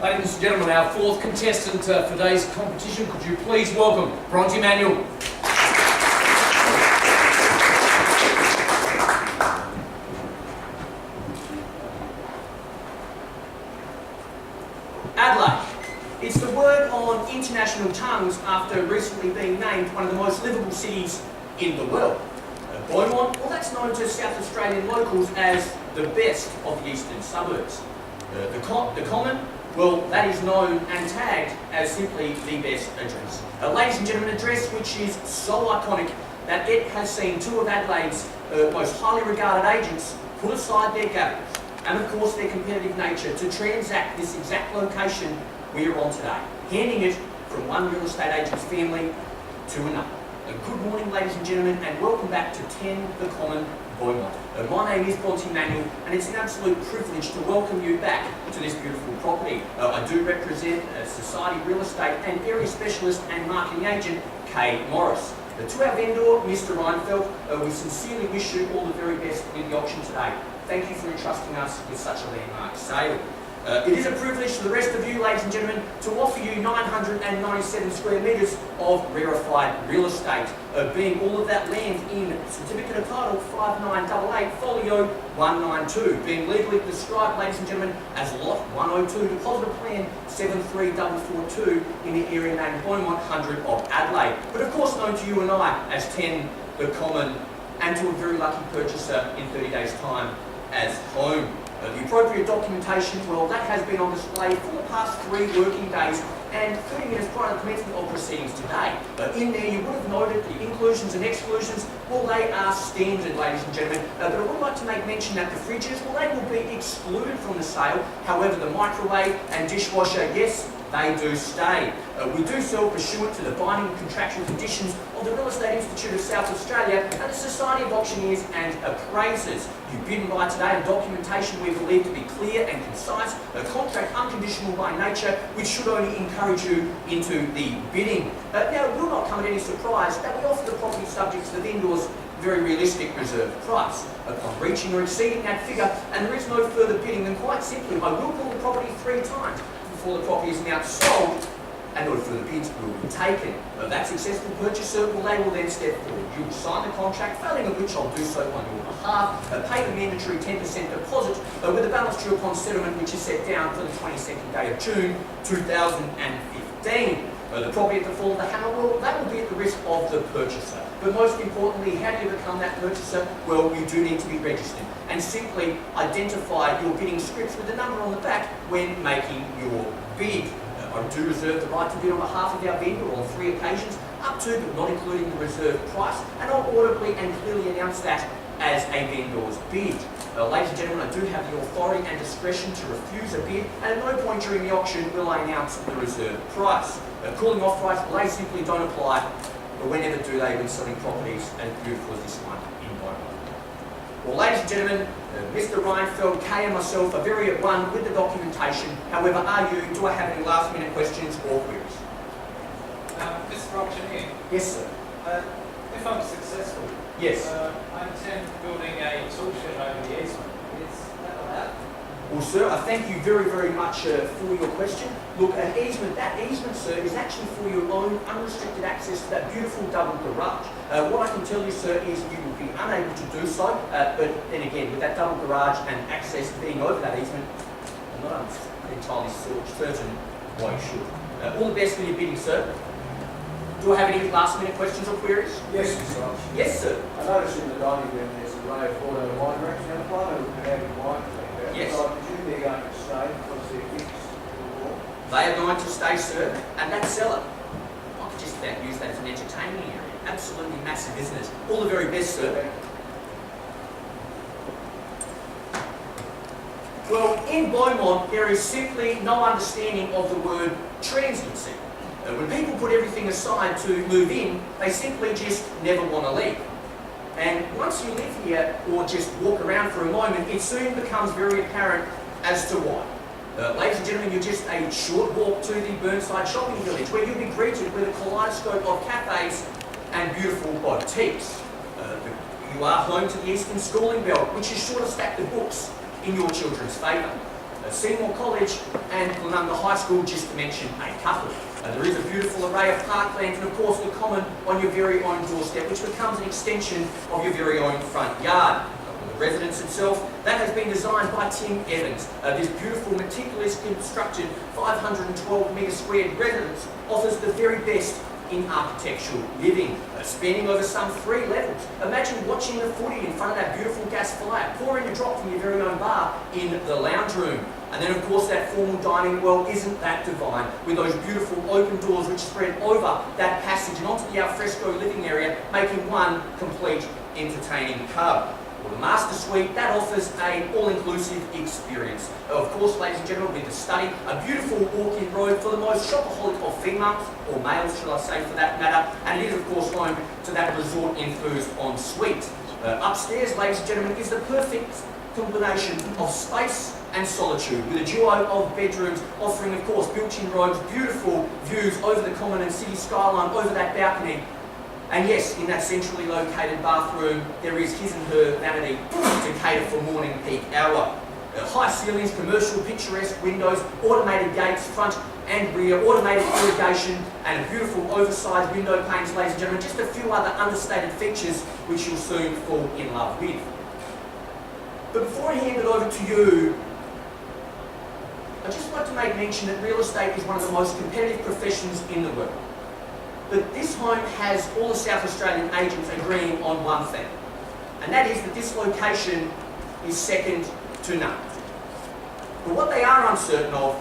Ladies and gentlemen, our fourth contestant for today's competition, could you please welcome Bronte Manuel. Adelaide. It's the word on international tongues after recently being named one of the most livable cities in the world. Beaumont, well, that's known to South Australian locals as the best of the eastern suburbs. The Common, well, that is known and tagged as simply the best address. Ladies and gentlemen, an address which is so iconic that it has seen two of Adelaide's most highly regarded agents put aside their gavels and of course their competitive nature to transact this exact location we are on today, handing it from one real estate agent's family to another. Good morning, ladies and gentlemen, and welcome back to 10 The Common, Beaumont. My name is Bronte Manuel, and it's an absolute privilege to welcome you back to this beautiful property. I do represent Society Real Estate and area specialist and marketing agent, Kay Morris. To our vendor, Mr. Reinfeldt, we sincerely wish you all the very best with the auction today. Thank you for entrusting us with such a landmark sale. It is a privilege to the rest of you, ladies and gentlemen, to offer you 997 square metres of rarefied real estate, being all of that land in Certificate of Title 5988 Folio 192, being legally described, ladies and gentlemen, as Lot 102, Deposit of Plan 73442 in the area named Beaumont 100 of Adelaide, but of course known to you and I as 10 The Common, and to a very lucky purchaser in 30 days' time as home. The appropriate documentation, well, that has been on display for the past 3 working days and 30 minutes prior to the commencement of proceedings today. But in there you would have noted the inclusions and exclusions, well, they are standard, ladies and gentlemen. But I would like to make mention that the fridges, well, they will be excluded from the sale. However, the microwave and dishwasher, yes, they do stay. We do sell pursuant to the binding contractual conditions of the Real Estate Institute of South Australia and the Society of Auctioneers and Appraisers. You bid and buy today on documentation we believe to be clear and concise, a contract unconditional by nature, which should only encourage you into the bidding. Now, it will not come at any surprise that we offer the property subject to the vendor's very realistic reserve price. Upon reaching or exceeding that figure, and there is no further bidding, then quite simply, I will pull the property 3 times before the property is now sold, and no further bids will be taken. That successful purchaser, well, they will then step forward. You will sign the contract, failing of which I'll do so on your behalf, pay the mandatory 10% deposit with a balance due upon settlement, which is set down for the 22nd day of June 2015. The property at the fall of the hammer, well, that will be at the risk of the purchaser. But most importantly, how do you become that purchaser? Well, you do need to be registered and simply identify your bidding scripts with the number on the back when making your bid. I do reserve the right to bid on behalf of our vendor on 3 occasions, up to but not including the reserve price, and I'll audibly and clearly announce that as a vendor's bid. Ladies and gentlemen, I do have the authority and discretion to refuse a bid, and at no point during the auction will I announce the reserve price. Cooling off rights, well, they simply don't apply, but whenever do they when selling properties as beautiful as this one in Beaumont. Well, ladies and gentlemen, Mr. Reinfeldt, Kay and myself are very at one with the documentation. However, do I have any last minute questions or queries? Mr. Auctioneer? Yes, sir. If I'm successful, yes. I intend building a tool shed over the easement. Is that allowed? Well, sir, I thank you very, very much for your question. Look, that easement, sir, is actually for your own unrestricted access to that beautiful double garage. What I can tell you, sir, is you will be unable to do so, but then again, with that double garage and access being over that easement, I'm not entirely certain why you should. All the best for your bidding, sir. Do I have any last-minute questions or queries? Yes, Mr. Roach. Yes, sir. I noticed in the dining room there's a row of auto wine racks. Now, the one who could have wine cleaned out. Yes. So I presume they're going to stay because they're fixed to the wall. They are going to stay, sir, and that cellar, I could just about use that as an entertaining area. Absolutely massive, isn't it? All the very best, sir. Well, in Beaumont, there is simply no understanding of the word transiency. When people put everything aside to move in, they simply just never want to leave. And once you live here or just walk around for a moment, it soon becomes very apparent as to why. Ladies and gentlemen, you're just a short walk to the Burnside shopping village where you'll be greeted with a kaleidoscope of cafes and beautiful boutiques. You are home to the Eastern Schooling Belt, which is sure to stack the books in your children's favour. Seymour College and Glenunga High School, just to mention a couple. There is a beautiful array of parklands and of course the common on your very own doorstep, which becomes an extension of your very own front yard. The residence itself, that has been designed by Tim Evans. This beautiful, meticulously constructed 512 metre squared residence offers the very best in architectural living, spanning over some 3 levels. Imagine watching the footy in front of that beautiful gas fire, pouring a drop from your very own bar in the lounge room. And then of course that formal dining, well, isn't that divine, with those beautiful open doors which spread over that passage and onto the alfresco living area, making one complete entertaining pub. Well, the master suite, that offers an all-inclusive experience. Of course, ladies and gentlemen, with the study, a beautiful walk-in robe for the most shopaholic of females, or males, should I say, for that matter, and it is, of course, home to that resort enthused ensuite. Upstairs, ladies and gentlemen, is the perfect combination of space and solitude, with a duo of bedrooms offering, of course, built-in robes, beautiful views over the common and city skyline, over that balcony. And yes, in that centrally located bathroom, there is his and her vanity to cater for morning peak hour. High ceilings, commercial picturesque windows, automated gates, front and rear, automated irrigation, and a beautiful oversized window panes, ladies and gentlemen. Just a few other understated features which you'll soon fall in love with. But before I hand it over to you, I'd just like to make mention that real estate is one of the most competitive professions in the world. But this home has all the South Australian agents agreeing on one thing, and that is that this location is second to none. But what they are uncertain of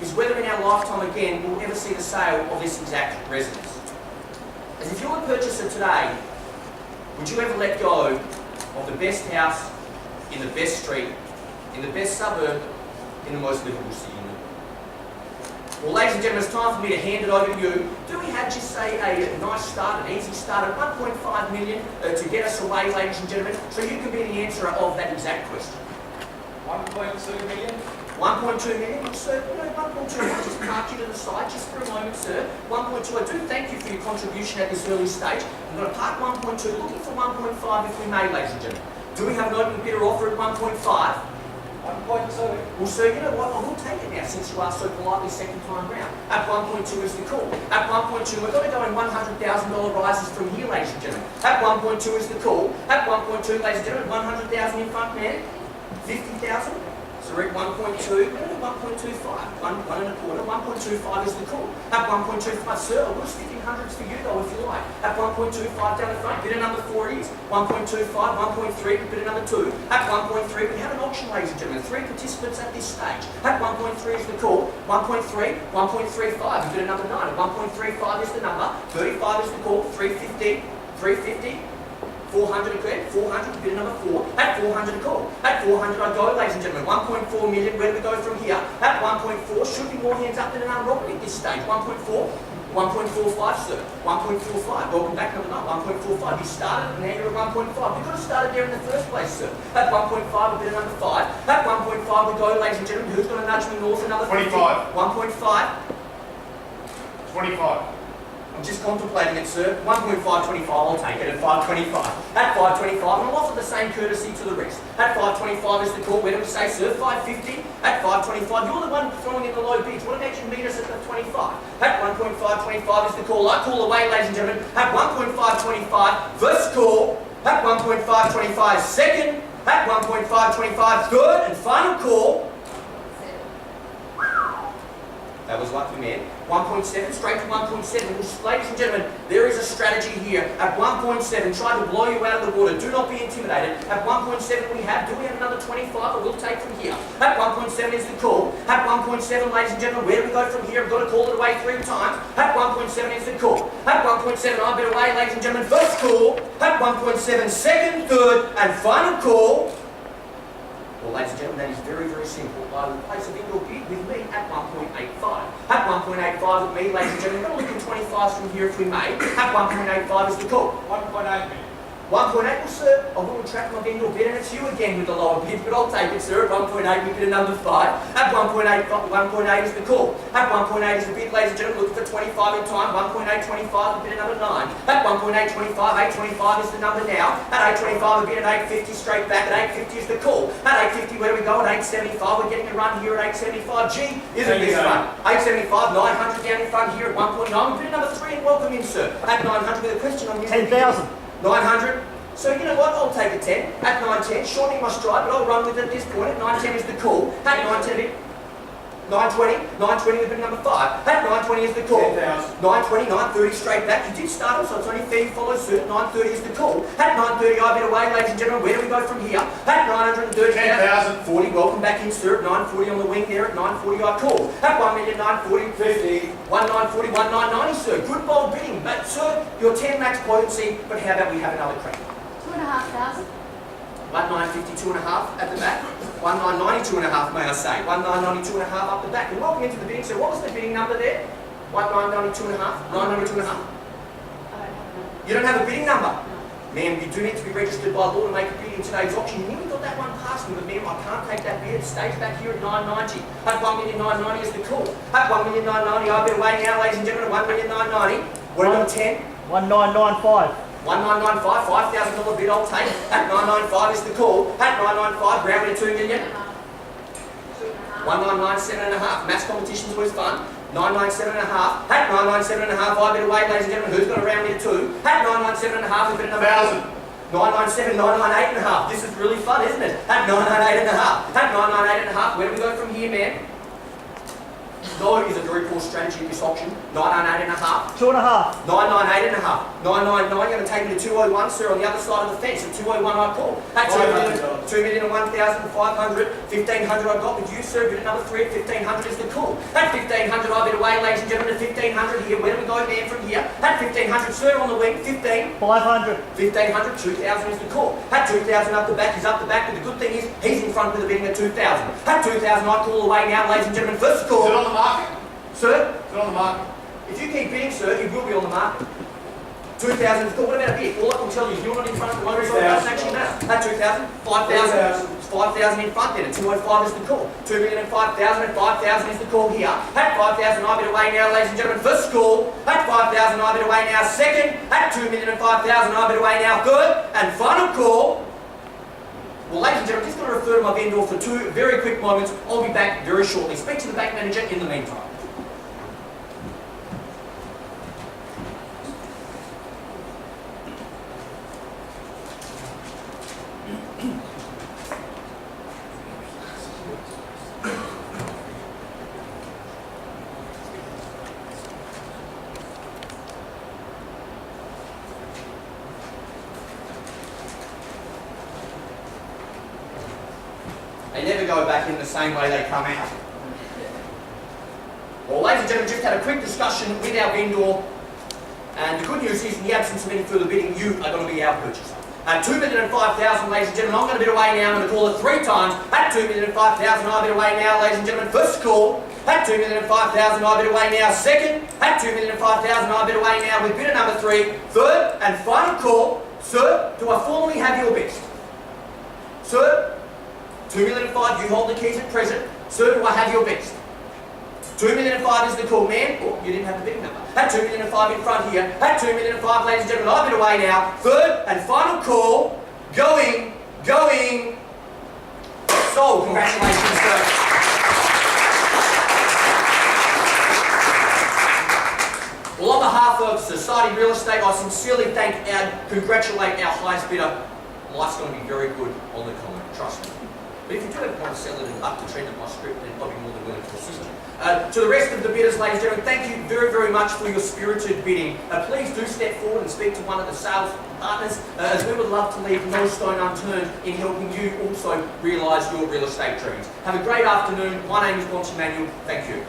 is whether in our lifetime again we'll ever see the sale of this exact residence. As if you were a purchaser today, would you ever let go of the best house in the best street, in the best suburb, in the most livable city in the world? Well, ladies and gentlemen, it's time for me to hand it over to you. Do we have just say a nice start, an easy start at 1.5 million to get us away, ladies and gentlemen, so you can be the answerer of that exact question? 1.2 million? 1.2 million? Sir, no, 1.2 million. Just park you to the side just for a moment, sir. 1.2. I do thank you for your contribution at this early stage. I'm going to park 1.2, looking for 1.5 if we may, ladies and gentlemen. Do we have an open bidder offer at 1.5? 1.2. Well, sir, you know what? I will take it now since you are so politely second time round. At 1.2 is the call. At 1.2, we're going to go in $100,000 rises from here, ladies and gentlemen. At 1.2 is the call. At 1.2, ladies and gentlemen, 100,000 in front, man. 50,000. So we're at 1.2, 1.25, 1.25 is the call. At 1.25, sir, I will stick in hundreds for you though if you like. At 1.25 down the front, bidder number 4 is 1.25, 1.3, bidder number 2. At 1.3, we have an auction, ladies and gentlemen. 3 participants at this stage. At 1.3 is the call. 1.3, 1.35, bidder number 9. At 1.35 is the number. 35 is the call. 350, 350. 400 again, 400, bidder number 4, at 400 a call. At 400 I go, ladies and gentlemen, 1.4 million, where do we go from here? At 1.4, should be more hands up than an armed robbery at this stage. 1.4, 1.45, sir, 1.45, welcome back number 9, 1.45, you started and now you're at 1.5. We could have started there in the first place, sir. At 1.5, a bidder number 5. At 1.5 we go, ladies and gentlemen, who's going to nudge me north another 25. 1.5. 25. I'm just contemplating it, sir. 1.525, I'll take it at 525. At 525, and I'll offer the same courtesy to the rest. At 525 is the call. Where do we say, sir? 550. At 525, you're the one throwing in the low bids. What about you meet us at the 25? At 1.525 is the call. I call away, ladies and gentlemen. At 1.525, first call. At 1.525, second. At 1.525, third and final call. That was lucky, man. 1.7, straight to 1.7. Well, ladies and gentlemen, there is a strategy here. At 1.7, try to blow you out of the water. Do not be intimidated. At 1.7, do we have another 25 that we'll take from here? At 1.7 is the call. At 1.7, ladies and gentlemen, where do we go from here? I've got to call it away 3 times. At 1.7 is the call. At 1.7, I've been away, ladies and gentlemen. First call. At 1.7, second, third, and final call. Well, ladies and gentlemen, that is very, very simple. I will place a bingo bid with me at 1.85. At 1.85 with me, ladies and gentlemen, we're going to look at 25s from here if we may. At 1.85 is the call. 1.8 million. 1.8, well sir, I will retract my vendor bid and it's you again with the lower bid, but I'll take it sir. At 1.8 we bid a number 5. At 1.8 is the call. At 1.8 is the bid, ladies and gentlemen, looking for 25 in time. 1.8, 25, we bid a number 9. At 1.8, 25, 825 is the number now. At 825 we bid at 850 straight back. At 850 is the call. At 850 where do we go? At 875 we're getting a run here at 875. Gee, isn't this fun? 875, 900 down in front here at 1.9. We bid a number 3 and welcome in sir. At 900 with a question on you. 10,000. 900. So you know what, I'll take a 10. At 910, shortening my stride, but I'll run with it at this point. At 910 is the call. At 910, 920 with bid number 5. At 920 is the call. 10,000. 920, 930 straight back. You did start, so it's only fair you follow suit. 930 is the call. At 930, I bid away, ladies and gentlemen. Where do we go from here? At 930, 10,000. 40, welcome back in, sir. At 940 on the wing there. At 940, I call. At 1,940,000. 50. 1940, 1990, sir. Good bold bidding. But, sir, your 10 max potency, but how about we have another crack? 2,500. 1952 and a half at the back. 1992 and a half, may I say. 1992 and a half up the back. And welcome into the bidding, sir. What was the bidding number there? 1992 and a half? 992 and a half? You don't have a bidding number? Ma'am, you do need to be registered by law to make a bid in today's auction. You nearly got that one past me, but ma'am, I can't take that bid. It stays back here at 990. At 1,990,000 is the call. At 1,990,000, I've been away now, ladies and gentlemen, at 1,990,000. What about 10? 1995. 1995, $5,000 bid I'll take. At 995 is the call. At 995, round me to 2 million. 1997 and a half. Mass competition's always fun. 997 and a half. At 997 and a half, I bid away, ladies and gentlemen. Who's going to round me to 2? At 997 and a half, we bid another 1,000. 997, 998 and a half. This is really fun, isn't it? At 998 and a half. At 998 and a half, where do we go from here, man? No is a very poor strategy at this auction. 998 and a half. 2.5. 998 and a half. 999, you're going to take me to 201, sir, on the other side of the fence. At 201, I call. At 2,001,500, 1,500, I got with you, sir. Bid another 3 at 1,500 is the call. At 1,500, I bid away, ladies and gentlemen, at 1,500 here. Where do we go, man, from here? At 1,500, sir, on the wing. 15. 500. 1,500, 2,000 is the call. At 2,000 up the back, he's up the back, but the good thing is he's in front with the bidding at 2,000. At 2,000, I call away now, ladies and gentlemen. First call. Is it on the market? Sir? Is it on the market? If you keep bidding, sir, it will be on the market. 2,000 is good. What about a bid? All I can tell you is you're not in front of the motor, so it doesn't actually matter. At 2,000, 5,000. 5,000 in front then. At 205 is the call. 2,005,000 at 5,000 is the call here. At 5,000, I bid away now, ladies and gentlemen. First call. At 5,000, I bid away now. Second. At 2,005,000, I bid away now. Third. And final call. Well, ladies and gentlemen, I'm just going to refer to my vendor for 2 very quick moments. I'll be back very shortly. Speak to the bank manager in the meantime. They never go back in the same way they come out. Well, ladies and gentlemen, just had a quick discussion with our vendor, and the good news is, in the absence of any further bidding, you are going to be our purchaser. At 2,005,000, ladies and gentlemen, I'm going to bid away now. I'm going to call it 3 times. At 2,005,000, I bid away now, ladies and gentlemen. First call. At 2,005,000, I bid away now. Second. At 2,005,000, I bid away now with bidder number 3. Third and final call. Sir, do I formally have your best? Sir? 2,005,000, you hold the keys at present. Sir, do I have your best? 2,005,000 is the call, man. Oh, you didn't have the big number. At 2,005,000 in front here. At 2,005,000, ladies and gentlemen, I bid away now. Third and final call. Going. Sold. Congratulations, sir. Well, on behalf of Society Real Estate, I sincerely thank and congratulate our highest bidder. Life's going to be very good on the common, trust me. But if you do want to sell it and up the trend of my script, then I'll be more than willing to assist you. To the rest of the bidders, ladies and gentlemen, thank you very, very much for your spirited bidding. Please do step forward and speak to one of the sales partners, as we would love to leave no stone unturned in helping you also realise your real estate dreams. Have a great afternoon. My name is Bronte Manuel. Thank you.